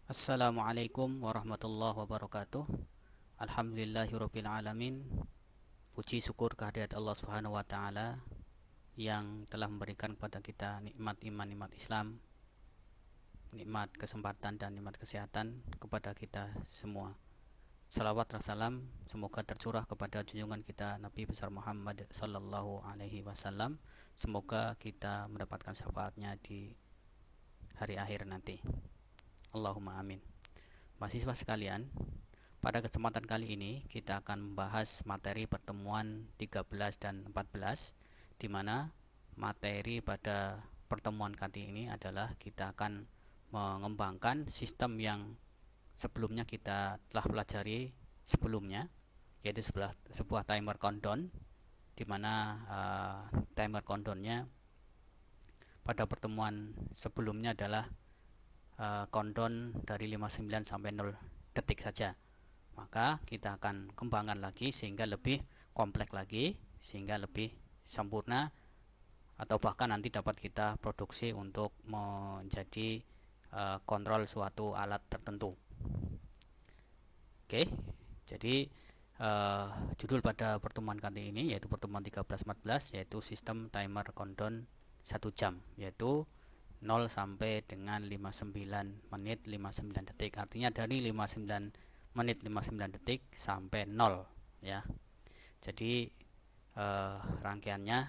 Assalamualaikum warahmatullahi wabarakatuh. Alhamdulillahirabbil alamin. Puji syukur kehadirat Allah Subhanahu wa taala yang telah memberikan kepada kita nikmat iman, nikmat Islam, nikmat kesempatan dan nikmat kesehatan kepada kita semua. Salawat dan salam semoga tercurah kepada junjungan kita Nabi besar Muhammad sallallahu alaihi wasallam. Semoga kita mendapatkan syafaatnya di hari akhir nanti. Allahumma amin. Mahasiswa sekalian, pada kesempatan kali ini kita akan membahas materi pertemuan 13 dan 14, di mana materi pada pertemuan kali ini adalah kita akan mengembangkan sistem yang sebelumnya kita telah pelajari sebelumnya, yaitu sebuah timer countdown, di mana timer countdownnya pada pertemuan sebelumnya adalah countdown dari 59 sampai 0 detik saja. Maka kita akan kembangkan lagi sehingga lebih kompleks lagi, sehingga lebih sempurna, atau bahkan nanti dapat kita produksi untuk menjadi kontrol suatu alat tertentu. Oke, jadi judul pada pertemuan kali ini yaitu pertemuan 13-14, yaitu sistem timer countdown 1 jam, yaitu 0 sampai dengan 59 menit 59 detik. Artinya dari 59 menit 59 detik sampai 0 ya. Jadi rangkaiannya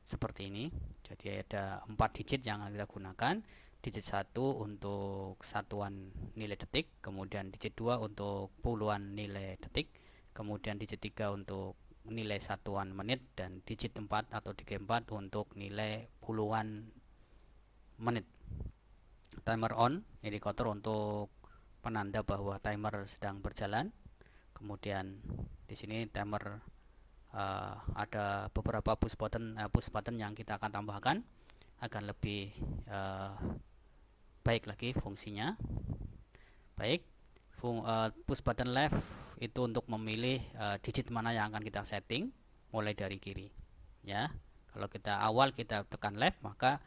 seperti ini. Jadi ada 4 digit yang kita gunakan. Digit 1 untuk satuan nilai detik, kemudian digit 2 untuk puluhan nilai detik, kemudian digit 3 untuk nilai satuan menit, dan digit 4 atau digit 4 untuk nilai puluhan menit. Timer on, indikator untuk penanda bahwa timer sedang berjalan. Kemudian di sini timer ada beberapa push button yang kita akan tambahkan agar lebih baik lagi fungsinya. Baik, push button left itu untuk memilih digit mana yang akan kita setting mulai dari kiri ya. Kalau kita awal kita tekan left, maka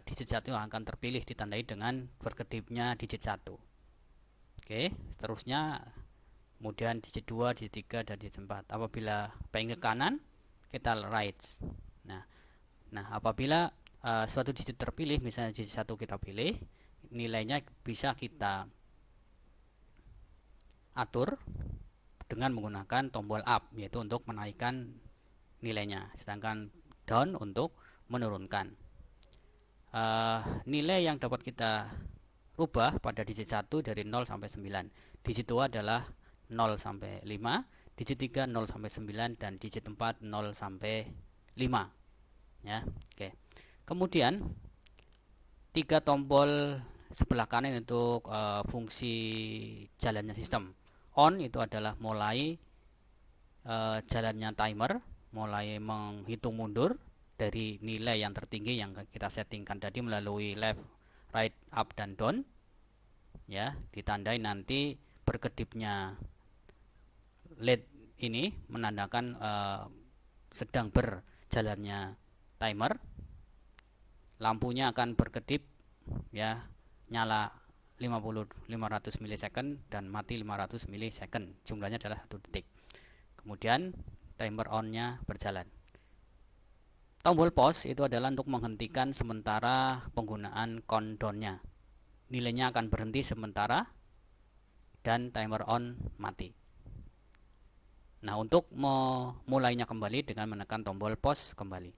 digit 1 akan terpilih ditandai dengan berkedipnya digit 1. Oke, seterusnya kemudian digit 2, digit 3, dan digit 4. Apabila pengen ke kanan, kita right. Nah, apabila suatu digit terpilih, misalnya digit 1 kita pilih, nilainya bisa kita atur dengan menggunakan tombol up, yaitu untuk menaikkan nilainya, sedangkan down untuk menurunkan. Nilai yang dapat kita rubah pada digit 1 dari 0 sampai 9. Digit 2 adalah 0 sampai 5, digit 3 0 sampai 9, dan digit 4 0 sampai 5 ya. Oke. Kemudian 3 tombol sebelah kanan untuk fungsi jalannya sistem. On itu adalah mulai jalannya timer, mulai menghitung mundur dari nilai yang tertinggi yang kita settingkan tadi melalui left, right, up, dan down ya. Ditandai nanti berkedipnya LED ini menandakan sedang berjalannya timer. Lampunya akan berkedip ya, nyala 500 milisecond dan mati 500 milisecond. Jumlahnya adalah 1 detik. Kemudian timer on-nya berjalan. Tombol pause itu adalah untuk menghentikan sementara penggunaan countdown-nya. Nilainya akan berhenti sementara dan timer on mati. Nah, untuk memulainya kembali dengan menekan tombol pause kembali.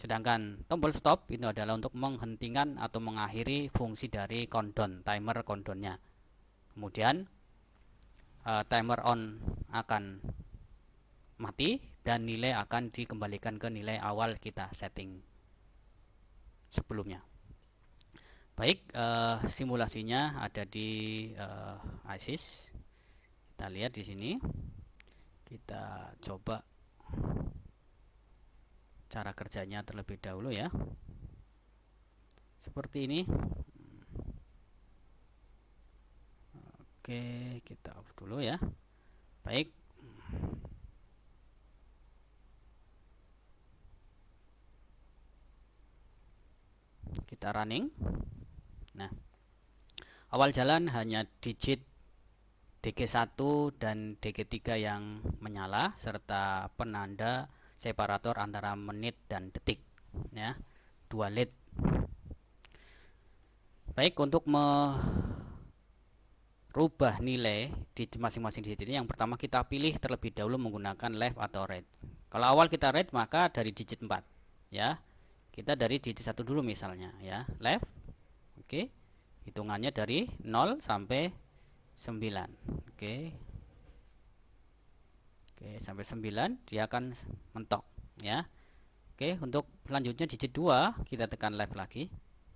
Sedangkan tombol stop itu adalah untuk menghentikan atau mengakhiri fungsi dari countdown, timer countdown-nya. Kemudian timer on akan mati dan nilai akan dikembalikan ke nilai awal kita setting sebelumnya. Baik, simulasinya ada di ISIS. Kita lihat di sini. Kita coba cara kerjanya terlebih dahulu ya. Seperti ini. Oke, kita off dulu ya. Baik. Kita running. Nah, Awal jalan hanya digit DG1 dan DG3 yang menyala serta penanda separator antara menit dan detik, ya, 2 lead. Baik, untuk merubah nilai di masing-masing digit ini, yang pertama kita pilih terlebih dahulu menggunakan left atau right. Kalau awal kita right, maka dari digit 4, ya. Kita dari digit 1 dulu misalnya, ya. Left. Oke. Hitungannya dari 0 sampai 9. Oke. Oke, sampai 9 dia akan mentok, ya. Oke, untuk selanjutnya digit 2 kita tekan left lagi.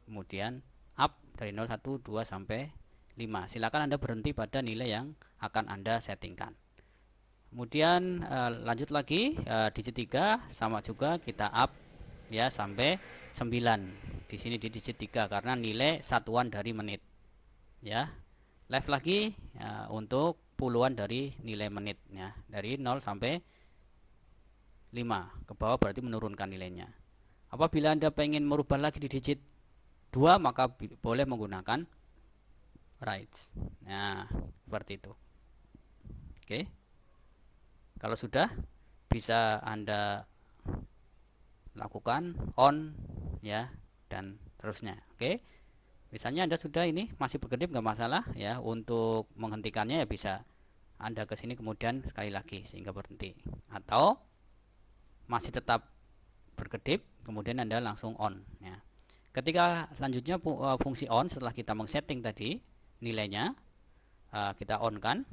Kemudian up dari 0, 1, 2 sampai 5. Silakan Anda berhenti pada nilai yang akan Anda settingkan. Kemudian lanjut lagi, digit 3 sama juga kita up, ya, sampai 9. Di sini di digit 3 karena nilai satuan dari menit, ya. Left lagi untuk puluhan dari nilai menit, ya, dari 0 sampai 5 ke bawah berarti menurunkan nilainya. Apabila Anda pengen merubah lagi di digit 2, maka boleh menggunakan right. Nah, seperti itu. Oke. Kalau sudah, bisa Anda lakukan on, ya, dan terusnya. Oke. Misalnya Anda sudah ini masih berkedip, nggak masalah, ya. Untuk menghentikannya ya bisa Anda ke sini kemudian sekali lagi sehingga berhenti, atau masih tetap berkedip kemudian Anda langsung on, ya. Ketika selanjutnya fungsi on, setelah kita mengsetting tadi nilainya, kita on kan,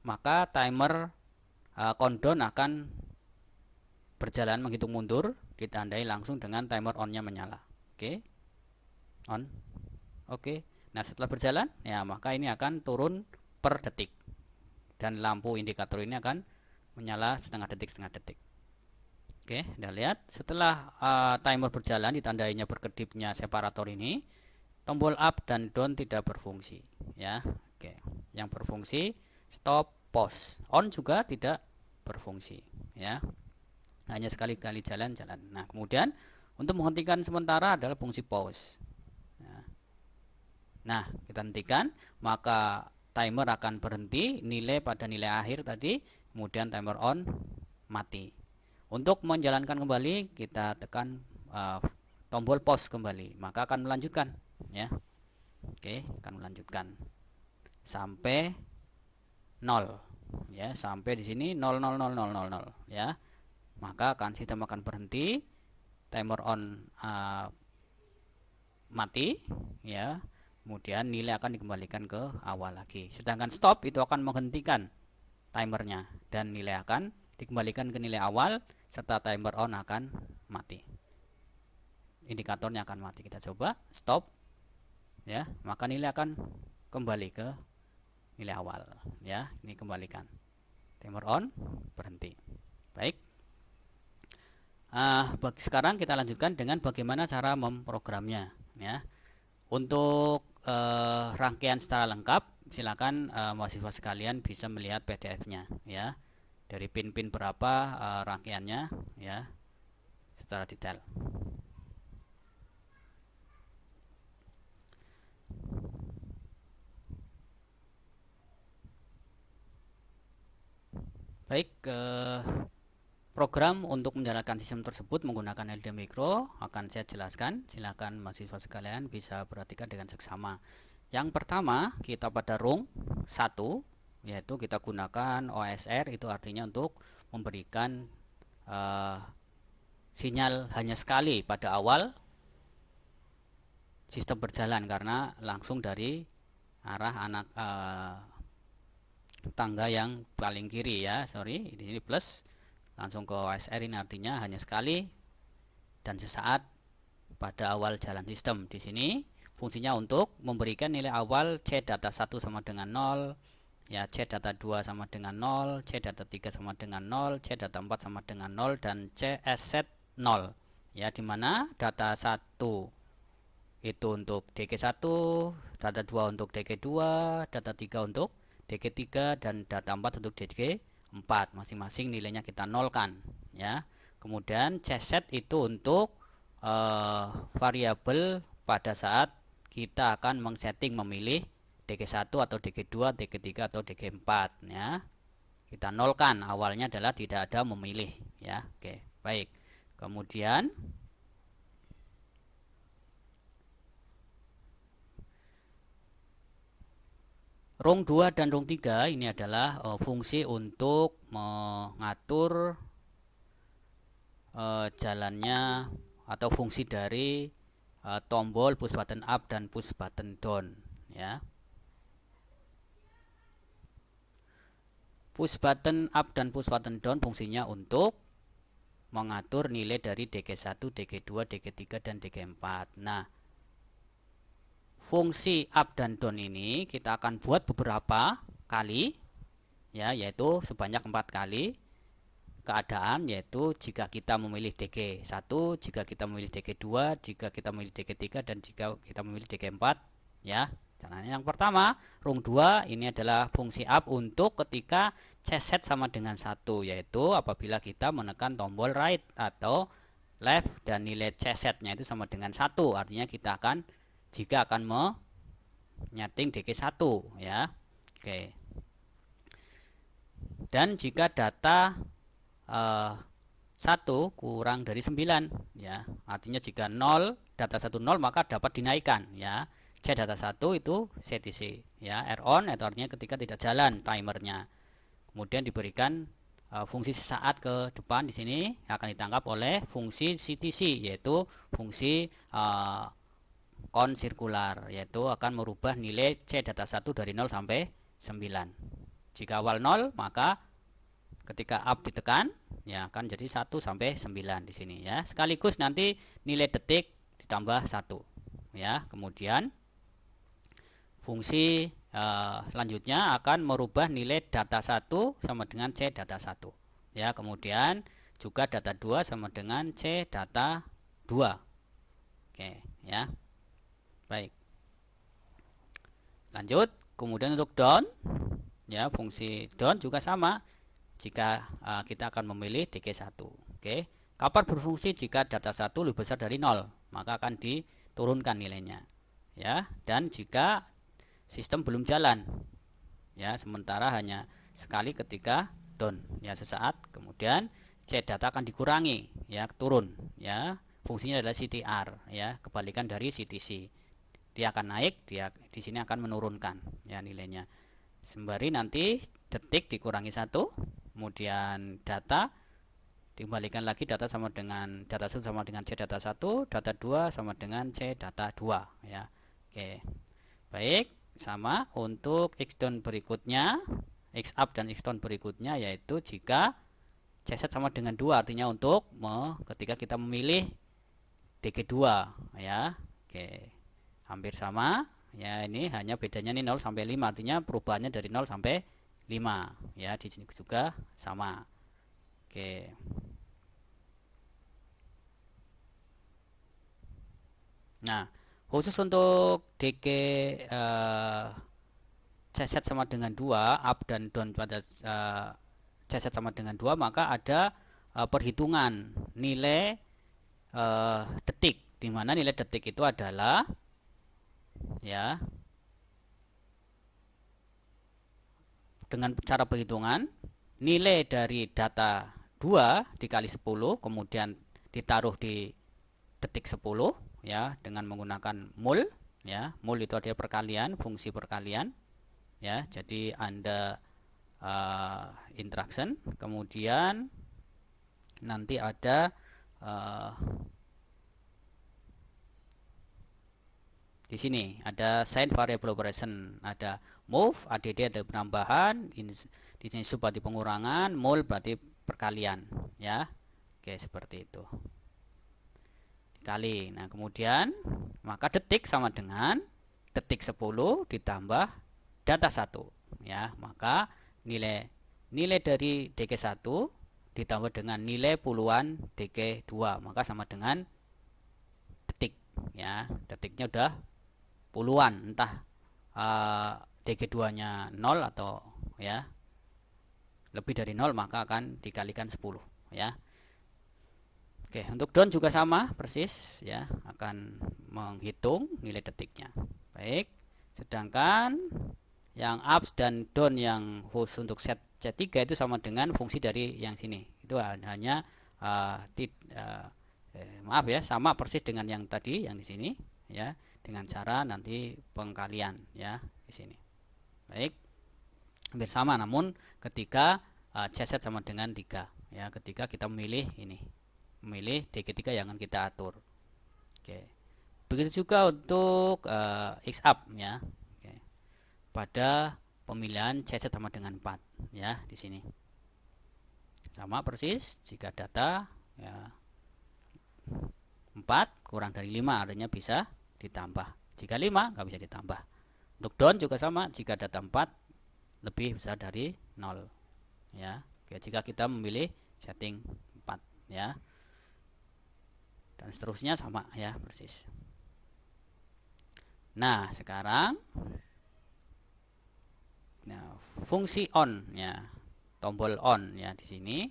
maka timer countdown akan berjalan menghitung mundur, ditandai langsung dengan timer onnya menyala. Oke. On. Oke. Nah, setelah berjalan, ya, maka ini akan turun per detik dan lampu indikator ini akan menyala setengah detik. Oke, Anda lihat setelah timer berjalan, ditandainya berkedipnya separator ini, tombol up dan down tidak berfungsi, ya. Oke, yang berfungsi stop, pause, on juga tidak berfungsi, ya. Hanya sekali-kali jalan. Nah, kemudian untuk menghentikan sementara adalah fungsi pause. Nah, kita hentikan, maka timer akan berhenti nilai pada nilai akhir tadi, kemudian timer on, mati. Untuk menjalankan kembali, kita tekan tombol pause kembali, maka akan melanjutkan, ya. Oke, akan melanjutkan sampai 0, ya, sampai di sini 00000, ya. Maka sistem akan berhenti, timer on mati, ya. Kemudian nilai akan dikembalikan ke awal lagi. Sedangkan stop itu akan menghentikan timernya dan nilai akan dikembalikan ke nilai awal serta timer on akan mati. Indikatornya akan mati. Kita coba stop, ya, maka nilai akan kembali ke nilai awal, ya. Ini kembalikan. Timer on, berhenti. Baik. Sekarang kita lanjutkan dengan bagaimana cara memprogramnya, ya. Untuk rangkaian secara lengkap, silakan mahasiswa sekalian bisa melihat PDF-nya, ya, dari pin-pin berapa rangkaiannya, ya, secara detail. Baik, program untuk menjalankan sistem tersebut menggunakan LED Micro akan saya jelaskan. Silakan mahasiswa sekalian bisa perhatikan dengan seksama. Yang pertama, kita pada rung 1, yaitu kita gunakan OSR, itu artinya untuk memberikan sinyal hanya sekali pada awal sistem berjalan, karena langsung dari arah tangga yang paling kiri, ya. Sorry, di sini plus, langsung ke OSR, ini artinya hanya sekali dan sesaat pada awal jalan sistem. Di sini fungsinya untuk memberikan nilai awal C data 1 sama dengan 0, ya, C data 2 sama dengan 0, C data 3 sama dengan 0, C data 4 sama dengan 0, dan C set 0, ya, dimana data 1 itu untuk DG1, data 2 untuk DG2, data 3 untuk DG3, dan data 4 untuk DG4. Masing-masing nilainya kita nolkan, ya. Kemudian C-set itu untuk variabel pada saat kita akan memilih DG1 atau DG2, DG3 atau DG4 ya. Kita nolkan, awalnya adalah tidak ada memilih ya. Oke, baik. Kemudian rung 2 dan rung 3 ini adalah fungsi untuk mengatur jalannya atau fungsi dari tombol push button up dan push button down ya. Push button up dan push button down fungsinya untuk mengatur nilai dari DG1, DG2, DG3 dan DG4. Nah, fungsi up dan down ini kita akan buat beberapa kali ya, yaitu sebanyak 4 kali keadaan, yaitu jika kita memilih DG1, jika kita memilih DG2, jika kita memilih DG3 dan jika kita memilih DG4 ya. Caranya yang pertama, rung 2 ini adalah fungsi up untuk ketika C-set sama dengan 1, yaitu apabila kita menekan tombol right atau left dan nilai C-setnya itu sama dengan 1, artinya kita akan jika akan menyeting DG1 ya. Oke. Dan jika data 1 kurang dari 9 ya, artinya jika 0 data 1 0 maka dapat dinaikkan ya. C data 1 itu CTC ya, R on itu artinya ketika tidak jalan timernya. Kemudian diberikan fungsi sesaat ke depan di sini akan ditangkap oleh fungsi CTC, yaitu fungsi count sirkular, yaitu akan merubah nilai C data 1 dari 0 sampai 9. Jika awal 0 maka ketika up ditekan ya akan jadi 1 sampai 9 di sini ya. Sekaligus nanti nilai detik ditambah 1 ya. Kemudian fungsi selanjutnya akan merubah nilai data 1 sama dengan C data 1 ya. Kemudian juga data 2 sama dengan C data 2. Oke ya. Baik. Lanjut, kemudian untuk down ya, fungsi down juga sama. Jika kita akan memilih DG1. Oke. Kapan berfungsi? Jika data 1 lebih besar dari 0, maka akan diturunkan nilainya. Ya, dan jika sistem belum jalan. Ya, sementara hanya sekali ketika down, ya sesaat, kemudian C data akan dikurangi, ya, turun, ya. Fungsinya adalah CTR, ya, kebalikan dari CTC. Dia akan naik, dia di sini akan menurunkan ya nilainya. Sembari nanti detik dikurangi 1, kemudian data dikembalikan lagi, data sama dengan data 1 sama dengan C data 1, data 2 sama dengan C data 2 ya. Oke. Baik, sama untuk X down berikutnya, X up dan X down berikutnya, yaitu jika C set sama dengan 2, artinya untuk ketika kita memilih DG2 ya. Oke. Hampir sama ya, ini hanya bedanya nih 0 sampai 5, artinya perubahannya dari 0 sampai 5 ya. Di sini juga sama. Oke. Nah, khusus untuk DG C-set sama dengan 2, up dan down pada C-set sama dengan 2, maka ada perhitungan nilai detik, di mana nilai detik itu adalah ya, dengan cara perhitungan nilai dari data 2 dikali 10 kemudian ditaruh di detik 10 ya, dengan menggunakan mul ya. Mul itu adalah perkalian, fungsi perkalian ya. Jadi Anda interaction, kemudian nanti ada di sini ada sign variable operation, ada move, add ada penambahan, di sini sub berarti pengurangan, mul berarti perkalian ya. Oke, seperti itu. Dikali. Nah, kemudian maka detik sama dengan detik 10 ditambah data 1 ya. Maka nilai dari DG1 ditambah dengan nilai puluhan DG2, maka sama dengan detik ya. Detiknya udah puluhan, entah DG2 nya 0 atau ya lebih dari 0, maka akan dikalikan 10 ya. Oke, untuk down juga sama persis ya, akan menghitung nilai detiknya. Baik, Sedangkan yang ups dan down yang khusus untuk set C3 itu sama dengan fungsi dari yang sini. Itu hanya maaf ya, sama persis dengan yang tadi yang di sini ya, dengan cara nanti pengkalian ya di sini. Baik. Hampir sama, namun ketika C set sama dengan 3 ya, ketika kita memilih ini, memilih DG3 yang akan kita atur. Oke. Begitu juga untuk X up ya. Oke. Pada pemilihan C set sama dengan 4 ya di sini. Sama persis jika data ya 4 kurang dari 5 artinya bisa ditambah. Jika 5 nggak bisa ditambah. Untuk down juga sama, jika data 4 lebih besar dari 0 ya. Oke, jika kita memilih setting 4 ya. Dan seterusnya sama ya, persis. Nah, sekarang fungsi on ya. Tombol on ya di sini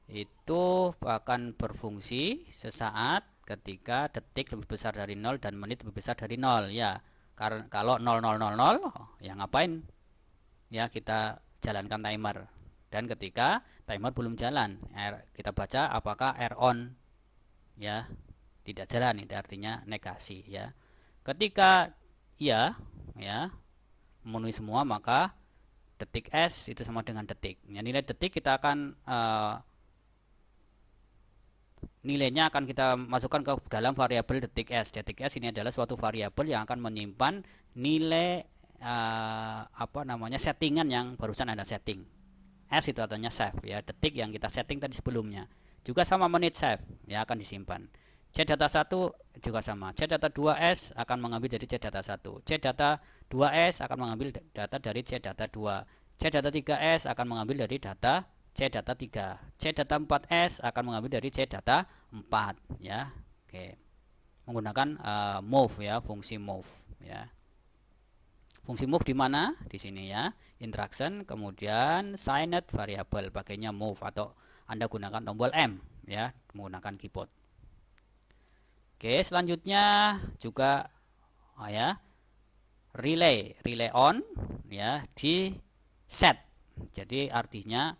itu akan berfungsi sesaat ketika detik lebih besar dari 0 dan menit lebih besar dari 0 ya. Karena kalau 0000 ya ngapain? Ya kita jalankan timer, dan ketika timer belum jalan kita baca apakah R on ya, tidak jalan, itu artinya negasi ya. Ketika iya ya memenuhi semua, maka detik S itu sama dengan detik ya, nilai detik kita akan nilainya akan kita masukkan ke dalam variabel detik S. Detik S ini adalah suatu variabel yang akan menyimpan nilai settingan yang barusan Anda setting. S itu artinya save ya, detik yang kita setting tadi sebelumnya. Juga sama menit save ya, akan disimpan. C data 1 juga sama. C data 2S akan mengambil dari C data 1. C data 2S akan mengambil data dari C data 2. C data 3S akan mengambil dari data C data 3. C data 4S akan mengambil dari C data 4 ya. Oke. Menggunakan move ya, fungsi move ya. Fungsi move di mana? Di sini ya. Interaction, kemudian signed variable, pakainya move, atau Anda gunakan tombol M ya, menggunakan keyboard. Oke, selanjutnya juga ya relay on ya di set. Jadi artinya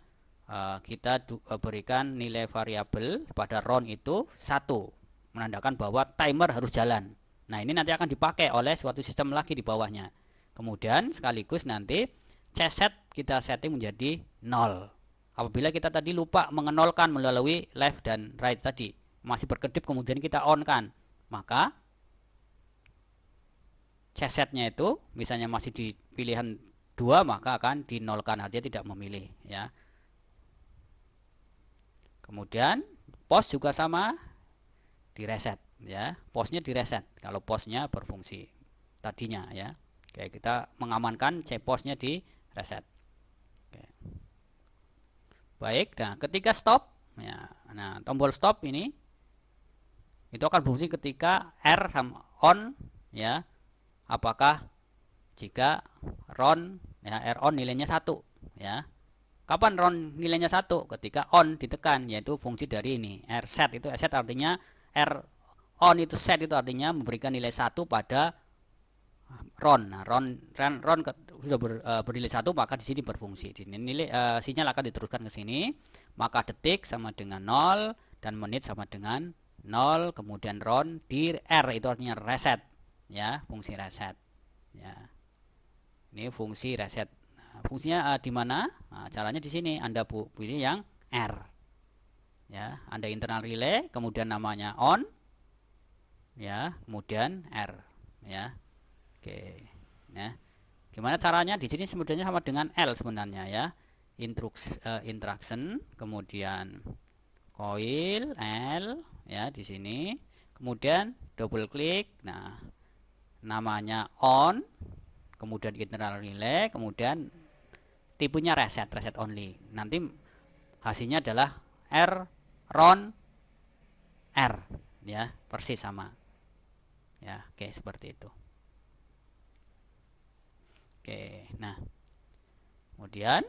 kita berikan nilai variabel pada round itu 1, menandakan bahwa timer harus jalan. Nah, ini nanti akan dipakai oleh suatu sistem lagi di bawahnya. Kemudian sekaligus nanti C set kita setting menjadi 0. Apabila kita tadi lupa mengenolkan melalui left dan right tadi, masih berkedip kemudian kita on kan, maka C setnya itu misalnya masih di pilihan 2, maka akan dinolkan, artinya tidak memilih ya. Kemudian post juga sama, di reset ya, postnya di reset kalau postnya berfungsi tadinya ya. Oke, kita mengamankan C postnya di reset. Oke. Baik, nah ketika stop ya, nah tombol stop ini itu akan berfungsi ketika R on ya, apakah jika RON ya, R on nilainya 1 ya. Kapan RON nilainya 1? Ketika on ditekan, yaitu fungsi dari ini R set. Itu set artinya R on itu set, itu artinya memberikan nilai 1 pada RON. Nah, RON sudah bernilai 1, maka di sini berfungsi. Di sini nilai sinyal akan diteruskan ke sini, maka detik sama dengan 0 dan menit sama dengan 0, kemudian RON di R itu artinya reset ya, fungsi reset ya. Ini fungsi reset. Nah, fungsinya di mana? Nah, caranya di sini Anda pilih yang R ya, Anda internal relay, kemudian namanya on ya, kemudian R ya. Oke, ya. Gimana caranya? Di sini sebenarnya sama dengan L sebenarnya ya. Interaction, kemudian coil L ya di sini, kemudian double klik. Nah, namanya on, kemudian internal relay, kemudian tipenya reset only. Nanti hasilnya adalah R RON R ya, persis sama ya. Oke, seperti itu. Oke, nah kemudian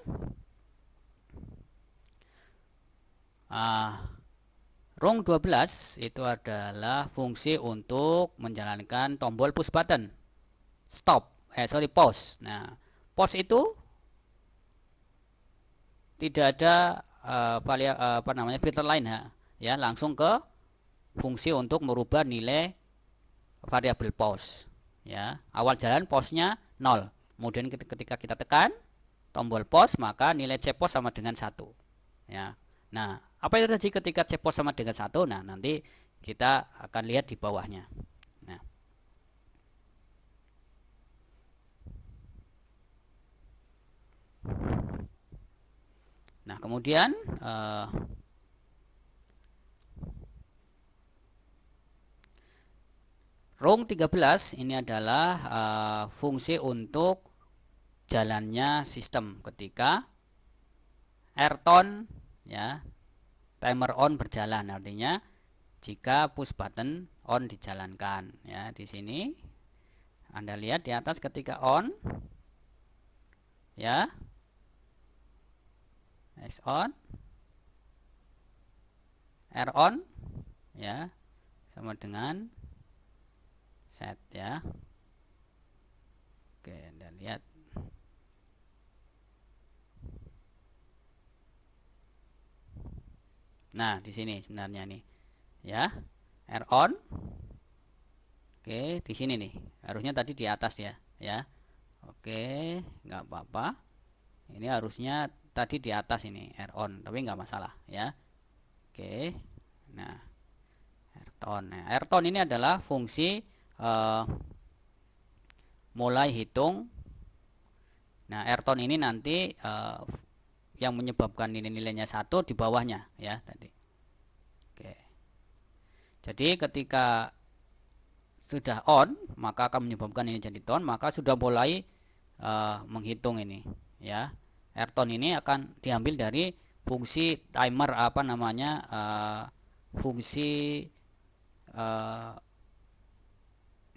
rung 12 itu adalah fungsi untuk menjalankan tombol push button stop pos. Nah, pos itu tidak ada filter lain ya, langsung ke fungsi untuk merubah nilai variabel pos ya. Awal jalan posnya 0. Kemudian ketika kita tekan tombol pos, maka nilai cpos sama dengan 1 ya. Nah, apa yang terjadi ketika cpos sama dengan 1? Nah, nanti kita akan lihat di bawahnya. Nah, kemudian rung 13 ini adalah fungsi untuk jalannya sistem ketika airton ya, timer on berjalan. Artinya jika push button on dijalankan ya. Di sini Anda lihat di atas ketika on ya, X on, R on ya, sama dengan set ya. Oke, Anda lihat. Nah, di sini sebenarnya nih ya, R on. Oke, di sini nih. Harusnya tadi di atas ya, ya. Oke, nggak apa-apa. Ini harusnya tadi di atas ini R on, tapi nggak masalah ya. Oke. Nah, airton. Nah, airton ini adalah fungsi mulai hitung. Nah, airton ini nanti yang menyebabkan nilai-nilainya 1 di bawahnya ya tadi. Oke. Jadi ketika sudah on, maka akan menyebabkan ini jadi ton, maka sudah mulai menghitung ini ya. Airton ini akan diambil dari fungsi timer fungsi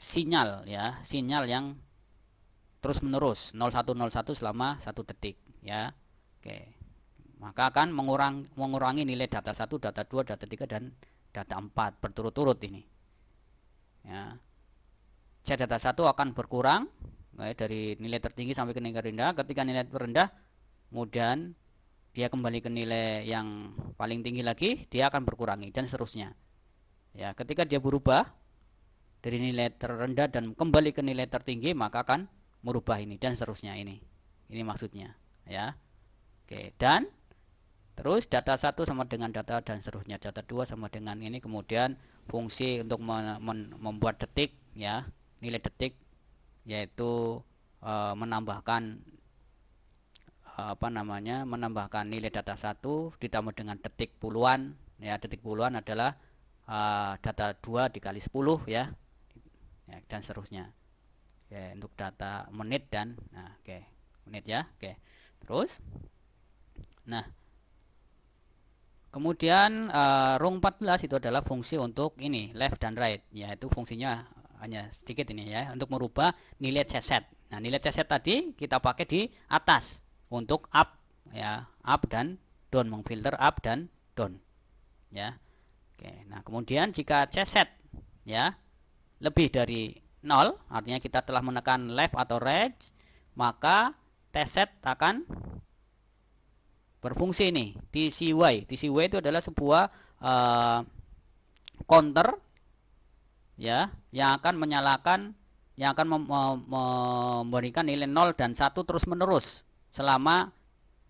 sinyal ya, sinyal yang terus menerus 0101 selama 1 detik ya. Oke. Maka akan mengurangi nilai data 1, data 2, data 3 dan data 4 berturut-turut ini. Ya. C data 1 akan berkurang dari nilai tertinggi sampai ke nilai rendah. Ketika nilai terendah, kemudian dia kembali ke nilai yang paling tinggi lagi, dia akan berkurangi dan seterusnya. Ya, ketika dia berubah dari nilai terendah dan kembali ke nilai tertinggi, maka akan merubah ini dan seterusnya ini. Ini maksudnya, ya. Oke, dan terus data 1 sama dengan data dan seterusnya, data 2 sama dengan ini, kemudian fungsi untuk membuat detik ya, nilai detik, yaitu menambahkan menambahkan nilai data 1 ditambah dengan detik puluhan ya. Detik puluhan adalah data 2 dikali 10 ya, dan seterusnya. Oke, untuk data menit dan menit ya. Oke. Terus nah, kemudian rung 14 itu adalah fungsi untuk ini left dan right, yaitu fungsinya hanya sedikit ini ya, untuk merubah nilai CSET. Nah, nilai CSET tadi kita pakai di atas untuk up ya, up dan down, mengfilter up dan down ya. Oke, nah kemudian jika CSET ya lebih dari 0, artinya kita telah menekan left atau right, maka tset akan berfungsi ini TCY. TCY itu adalah sebuah counter ya, yang akan menyalakan, yang akan memberikan nilai 0 dan 1 terus menerus selama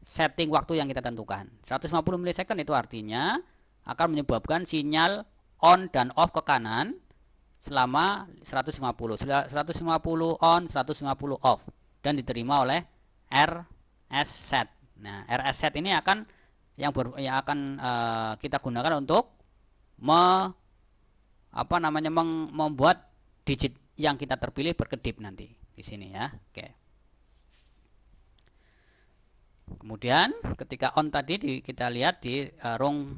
setting waktu yang kita tentukan. 150 milisecond itu artinya akan menyebabkan sinyal on dan off ke kanan selama 150 on, 150 off, dan diterima oleh RS set. Nah, RS set ini akan yang akan kita gunakan untuk membuat digit yang kita terpilih berkedip nanti di sini ya. Oke. Kemudian ketika on tadi kita lihat di rung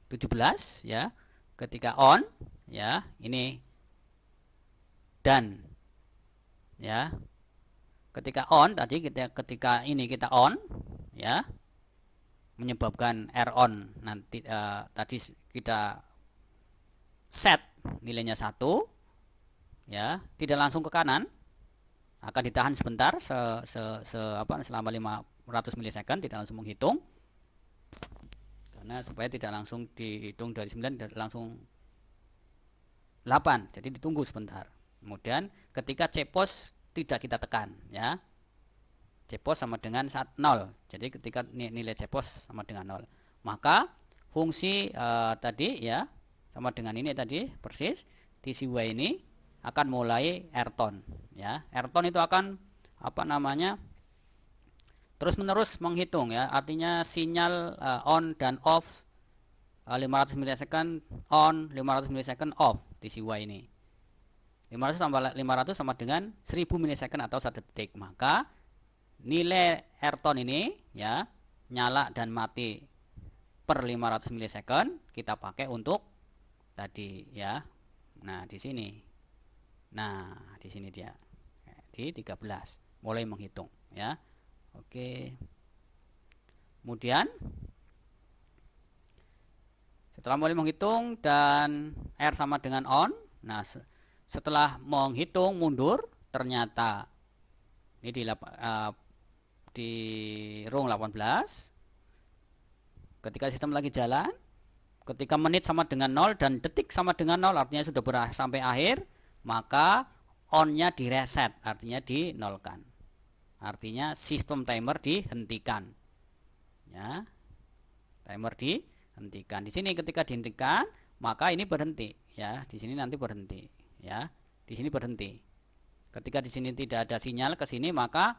17 ya. Ketika on ya, ini dan ya. Ketika on tadi ketika ini kita on ya, menyebabkan R on nanti tadi kita set nilainya 1 ya, tidak langsung ke kanan akan ditahan sebentar selama 500 milisecond, tidak langsung menghitung karena supaya tidak langsung dihitung dari 9 dan langsung 8, jadi ditunggu sebentar. Kemudian ketika cepos tidak kita tekan ya, cepos sama dengan 0, jadi ketika nilai cepos sama dengan 0, maka fungsi tadi ya sama dengan ini tadi persis, TCY ini akan mulai airtone ya. Airtone itu akan terus menerus menghitung ya, artinya sinyal on dan off 500 milisecond on, 500 milisecond off TCY ini. 500 tambah 500 sama dengan 1000 milisecond atau 1 detik. Maka nilai airtone ini ya, nyala dan mati per 500 milisecond kita pakai untuk tadi ya. Nah, di sini. Nah, di sini dia. Di 13 mulai menghitung ya. Oke. Kemudian setelah mulai menghitung dan R sama dengan on, nah setelah menghitung mundur ternyata ini di rung 18, ketika sistem lagi jalan, ketika menit sama dengan 0 dan detik sama dengan 0, artinya sudah sampai akhir, maka on-nya direset, artinya dinolkan. Artinya sistem timer dihentikan. Ya. Timer dihentikan. Di sini ketika dihentikan, maka ini berhenti, ya. Di sini nanti berhenti, ya. Di sini berhenti. Ketika di sini tidak ada sinyal ke sini, maka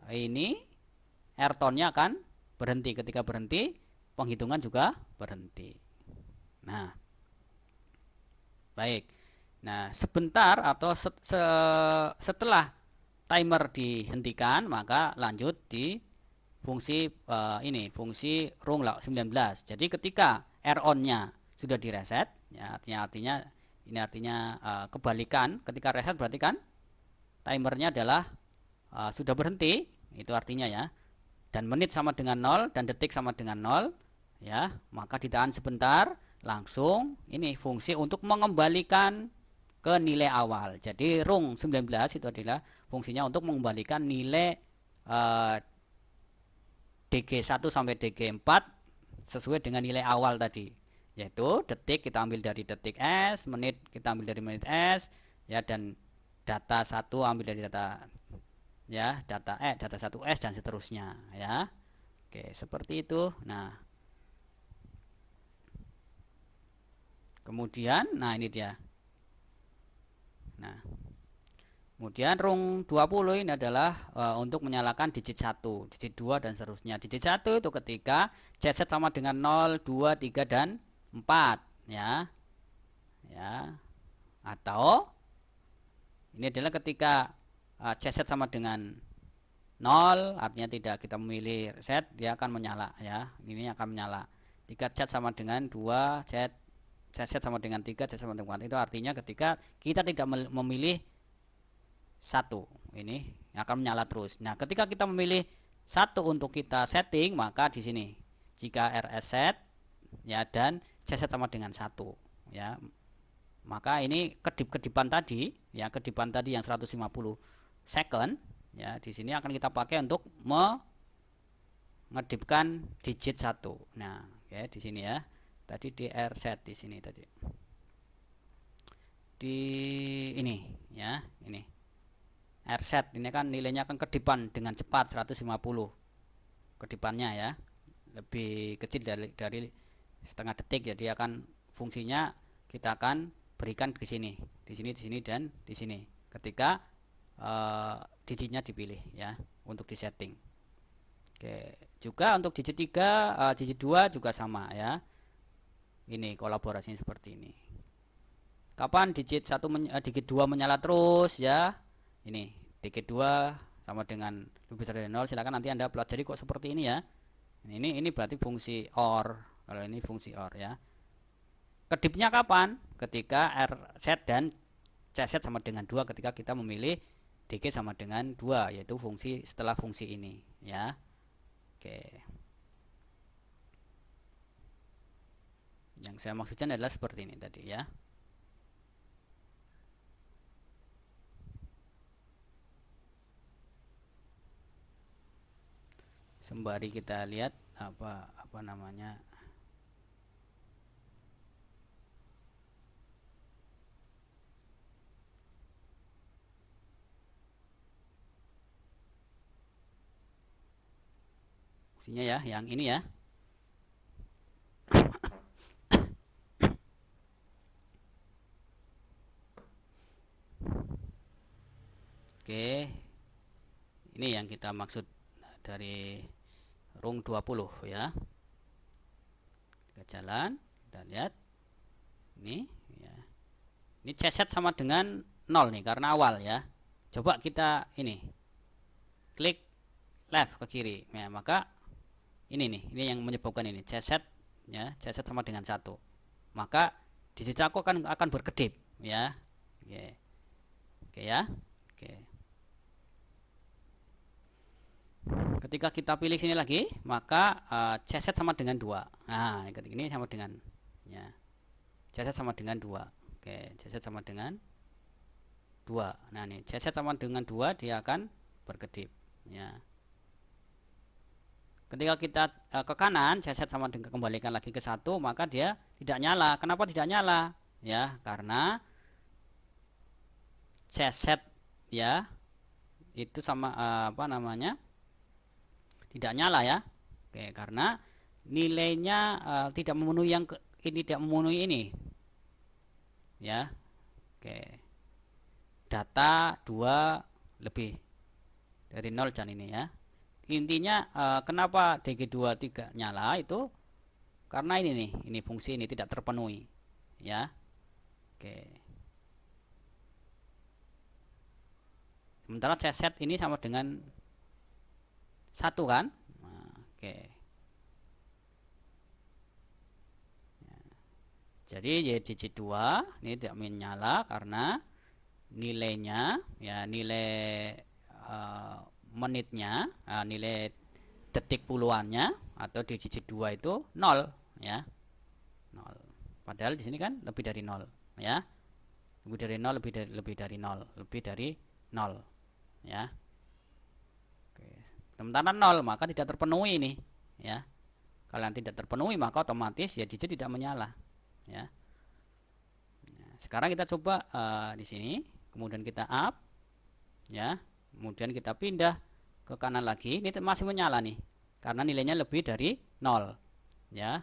ini airtone-nya akan berhenti. Ketika berhenti, penghitungan juga berhenti. Nah, baik. Nah, sebentar atau setelah timer dihentikan, maka lanjut di fungsi fungsi rung 19. Jadi ketika R on-nya sudah direset, ya, artinya kebalikan. Ketika reset berarti kan timernya adalah sudah berhenti, itu artinya ya. Dan menit sama dengan 0 dan detik sama dengan 0, ya, maka ditahan sebentar, langsung ini fungsi untuk mengembalikan ke nilai awal. Jadi rung 19 itu adalah fungsinya untuk mengembalikan nilai DG1 sampai DG4 sesuai dengan nilai awal tadi, yaitu detik kita ambil dari detik S, menit kita ambil dari menit S, ya, dan data 1 ambil dari data ya, data 1S dan seterusnya ya. Oke, seperti itu. Nah, kemudian ini dia. Nah, kemudian rung 20 ini adalah untuk menyalakan digit 1, digit 2 dan seterusnya. Digit 1 itu ketika CZ sama dengan 0, 2, 3 dan 4 ya. Ya. Atau ini adalah ketika CZ sama dengan 0, artinya tidak kita memilih set, dia akan menyala ya. Ini akan menyala. Jika Z sama dengan 2, Z sama dengan 3, Z sama dengan 4, itu artinya ketika kita tidak memilih 1, ini akan menyala terus. Nah, ketika kita memilih 1 untuk kita setting, maka di sini jika RS set ya dan CZ sama dengan 1 ya, maka ini kedip-kedipan tadi ya, kedipan tadi yang 150 second ya, di sini akan kita pakai untuk mengedipkan digit 1. Nah, ya di sini ya. Tadi di R set di sini tadi. Di ini ya, ini. R set ini kan nilainya akan kedipan dengan cepat 150. Kedipannya ya. Lebih kecil dari setengah detik, jadi akan fungsinya kita akan berikan ke sini. Di sini dan di sini. Ketika digitnya dipilih ya untuk disetting. Oke, juga untuk digit 3, digit 2 juga sama ya. Ini kolaborasinya seperti ini. Kapan digit 2 menyala terus ya? Ini digit 2 sama dengan lebih besar dari 0. Silakan nanti Anda pelajari kok seperti ini ya. Ini berarti fungsi OR. Kalau ini fungsi OR ya. Kedipnya kapan? Ketika R set dan C set sama dengan 2, ketika kita memilih DG sama dengan 2, yaitu fungsi setelah fungsi ini ya. Oke. Yang saya maksudkan adalah seperti ini tadi ya. sembari kita lihat apa namanya. Fungsinya ya, yang ini ya. Oke, ini yang kita maksud dari rung 20 ya. Kita jalan, kita lihat. Ini ya. Ini CZ sama dengan 0 nih karena awal ya. Coba kita ini klik left ke kiri. Ya, maka ini nih, ini yang menyebabkan ini CZ ya, CZ sama dengan 1. Maka digit aku akan berkedip ya. Oke. Oke ya. Oke. Ketika kita pilih sini lagi, maka CZ sama dengan 2. Nah, ketika ini sama dengan ya. CZ sama dengan 2. Oke, CZ sama dengan 2. Nah, nih CZ sama dengan 2 dia akan berkedip ya. Ketika kita ke kanan, CZ sama dengan kembalikan lagi ke 1, maka dia tidak nyala. Kenapa tidak nyala? Ya, karena CZ ya itu sama apa namanya? Tidak nyala ya. Oke, karena nilainya tidak memenuhi yang ini, tidak memenuhi ini. Ya. Oke. Data 2 lebih dari 0 dan ini ya. Intinya kenapa DG2 tidak nyala itu karena ini nih, ini fungsi ini tidak terpenuhi ya. Oke. Sementara CZ ini sama dengan 1 kan. Nah, oke. Ya. Jadi Y digit 2 ini tidak menyala karena nilainya ya, nilai menitnya, nilai detik puluhannya atau di digit 2 itu 0 ya. 0. Padahal di sini kan lebih dari 0 ya. Lebih dari 0, lebih dari 0, lebih dari 0 ya. Oke. Sementara 0 maka tidak terpenuhi ini ya. Kalau tidak terpenuhi maka otomatis ya digit tidak menyala ya. Nah, sekarang kita coba di sini, kemudian kita up ya. Kemudian kita pindah ke kanan lagi, ini masih menyala nih karena nilainya lebih dari 0 ya.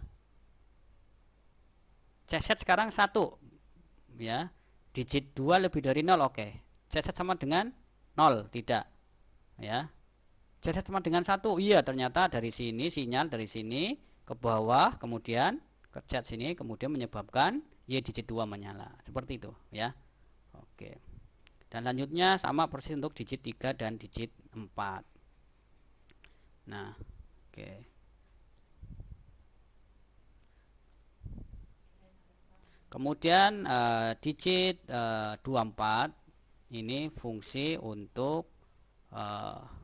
CZ sekarang 1 ya. Digit 2 lebih dari 0, oke. CZ sama dengan 0, tidak ya. CZ sama dengan 1, iya, ternyata dari sini sinyal dari sini ke bawah kemudian ke Z sini kemudian menyebabkan Y digit 2 menyala, seperti itu ya. Oke. Dan selanjutnya sama persis untuk digit 3 dan digit 4. Nah, oke. Kemudian digit 24 ini fungsi untuk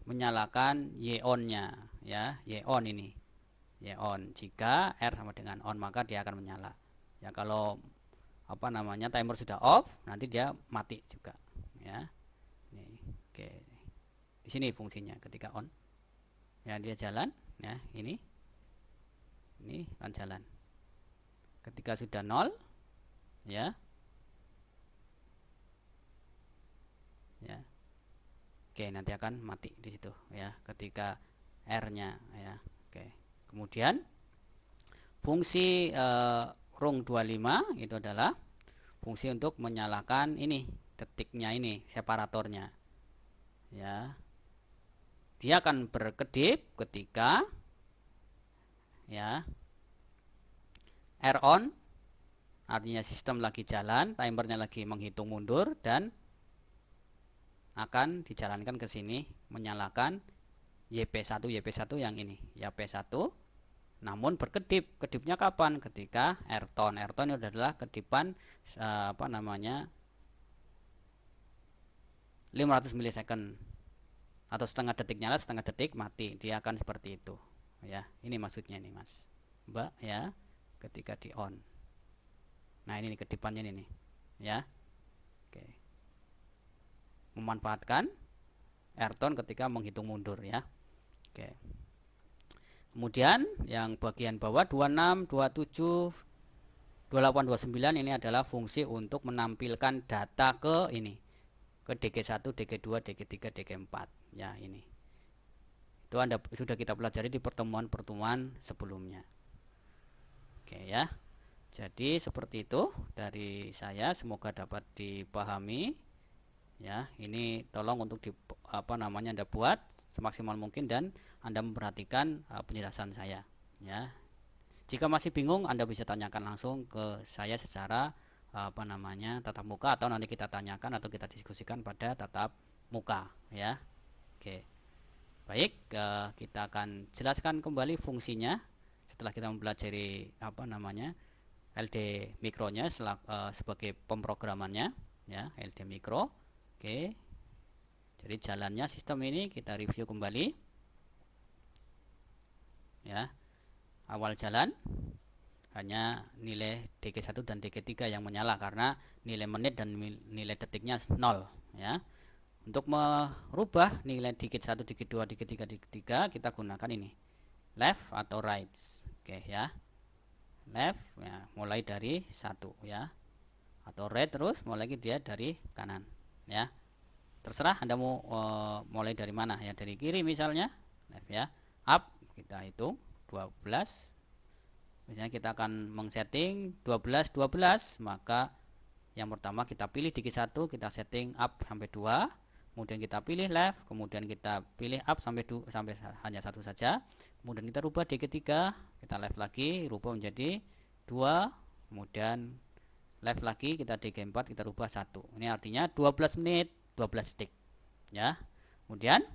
menyalakan Y-on-nya ya, Y-on ini. Y-on. Jika R sama dengan on maka dia akan menyala. Ya, kalau apa namanya timer sudah off, nanti dia mati juga ya. Nih, oke. Di sini fungsinya ketika on. Ya, dia jalan ya, ini akan jalan. Ketika sudah 0 ya. Ya. Oke, nanti akan mati di situ ya ketika R-nya ya. Oke. Kemudian fungsi rung 25 itu adalah fungsi untuk menyalakan ini detiknya, ini separatornya ya. Dia akan berkedip ketika ya R on, artinya sistem lagi jalan, timernya lagi menghitung mundur dan akan dijalankan ke sini menyalakan YP1 yang ini ya, P1. Namun berkedip, kedipnya kapan? Ketika R-tone. R-tone adalah kedipan apa namanya 500 milisecond atau setengah detik nyala, setengah detik mati. Dia akan seperti itu ya. Ini maksudnya nih Mas Mbak ya, ketika di on. Nah, ini nih kedipannya ini nih ya. Oke. Memanfaatkan R-tone ketika menghitung mundur ya. Oke. Kemudian yang bagian bawah 26, 27, 28, 29 ini adalah fungsi untuk menampilkan data ke ini, ke DG1, DG2, DG3, DG4 ya. Ini itu sudah kita pelajari di pertemuan-pertemuan sebelumnya. Oke ya. Jadi seperti itu dari saya, semoga dapat dipahami ya. Ini tolong untuk Anda buat semaksimal mungkin dan Anda memperhatikan penjelasan saya ya. Jika masih bingung, Anda bisa tanyakan langsung ke saya secara tatap muka, atau nanti kita tanyakan atau kita diskusikan pada tatap muka ya. Oke. Baik, kita akan jelaskan kembali fungsinya setelah kita mempelajari LD mikronya sebagai pemrogramannya ya, LD mikro. Oke. Jadi jalannya sistem ini kita review kembali ya. Awal jalan hanya nilai DG1 dan DG3 yang menyala karena nilai menit dan nilai detiknya 0 ya. Untuk merubah nilai digit 1, digit 2, digit 3, digit 3 kita gunakan ini, left atau right. Oke ya. Left ya, mulai dari 1 ya. Atau right terus mulai dia dari kanan ya. Terserah Anda mau mulai dari mana ya, dari kiri misalnya, left ya. Up kita hitung 12. Misalnya kita akan mengsetting 12 12, maka yang pertama kita pilih digit 1, kita setting up sampai 2. Kemudian kita pilih left, kemudian kita pilih up sampai hanya 1 saja. Kemudian kita rubah digit 3, kita left lagi, rubah menjadi 2. Kemudian left lagi, kita DG 4, kita rubah 1. Ini artinya 12 menit 12 detik ya. Kemudian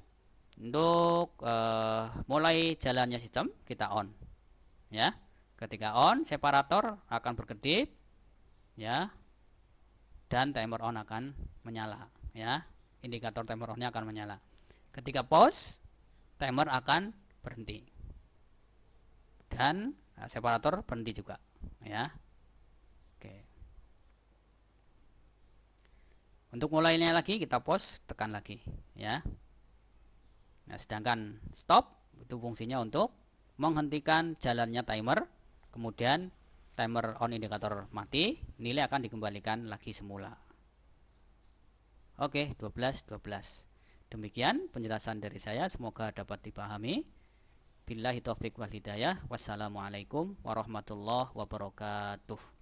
untuk mulai jalannya sistem kita on ya. Ketika on, separator akan berkedip ya, dan timer on akan menyala ya. Indikator timer on-nya akan menyala. Ketika pause, timer akan berhenti dan separator berhenti juga ya. Oke. Untuk mulainya lagi kita pause, tekan lagi ya. Nah, sedangkan stop itu fungsinya untuk menghentikan jalannya timer. Kemudian timer on indikator mati, nilai akan dikembalikan lagi semula. Oke, 12 12. Demikian penjelasan dari saya, semoga dapat dipahami. Billahi taufiq wal hidayah. Wassalamualaikum warahmatullahi wabarakatuh.